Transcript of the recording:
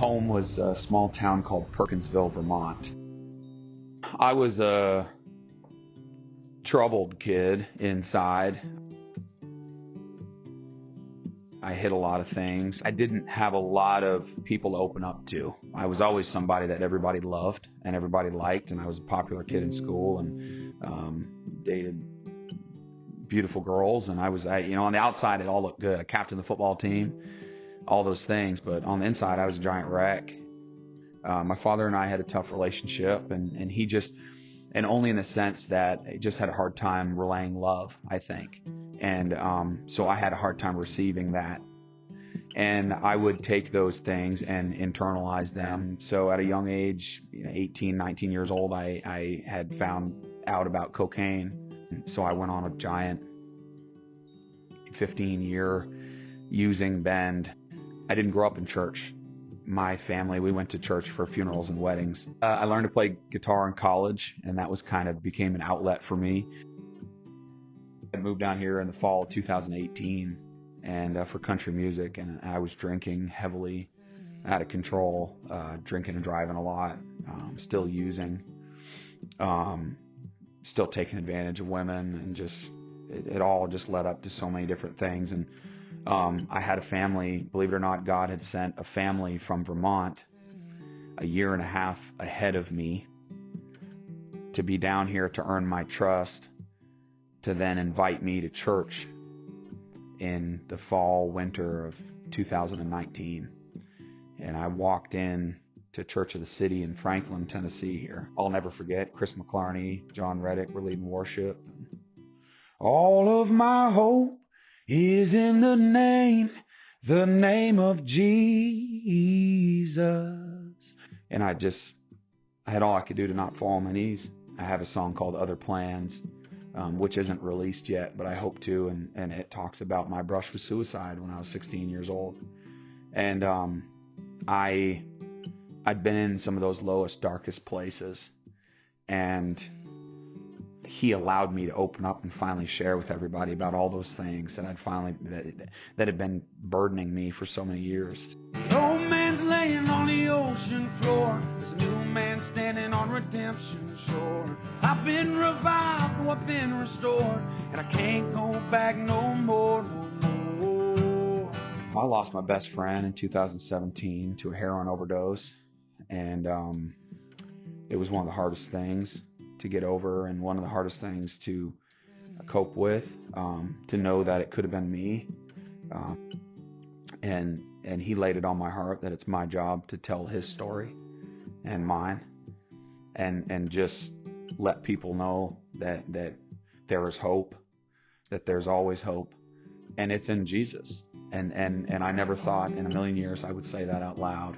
Home was a small town called Perkinsville, Vermont. I was a troubled kid inside. I hid a lot of things. I didn't have a lot of people to open up to. I was always somebody that everybody loved and everybody liked, and I was a popular kid in school and dated beautiful girls, and on the outside it all looked good. I captained the football team, all those things, but on the inside I was a giant wreck. My father and I had a tough relationship, and he just, and only in the sense that he just had a hard time relaying love, I think. And so I had a hard time receiving that. And I would take those things and internalize them. So at a young age, 18, 19 years old, I had found out about cocaine. So I went on a giant 15-year using bend. I didn't grow up in church. My family, we went to church for funerals and weddings. I learned to play guitar in college, and that was became an outlet for me. I moved down here in the fall of 2018 and for country music, and I was drinking heavily, out of control, drinking and driving a lot, still using, still taking advantage of women, and it all just led up to so many different things. And I had a family, believe it or not, God had sent a family from Vermont a year and a half ahead of me to be down here to earn my trust, to then invite me to church in the fall, winter of 2019. And I walked in to Church of the City in Franklin, Tennessee here. I'll never forget, Chris McClarney, John Reddick were leading worship. All of my hope is in the name of Jesus. And I had all I could do to not fall on my knees. I have a song called Other Plans, which isn't released yet, but I hope to, and it talks about my brush with suicide when I was 16 years old. And I'd been in some of those lowest, darkest places, and he allowed me to open up and finally share with everybody about all those things that had been burdening me for so many years. The old man's laying on the ocean floor. There's a new man standing on redemption shore. I've been revived, I've been restored, and I can't go back no more. I lost my best friend in 2017 to a heroin overdose, and it was one of the hardest things to get over, and one of the hardest things to cope with, to know that it could have been me, and he laid it on my heart that it's my job to tell his story and mine, and just let people know that there is hope, that there's always hope, and it's in Jesus. And I never thought in a million years I would say that out loud.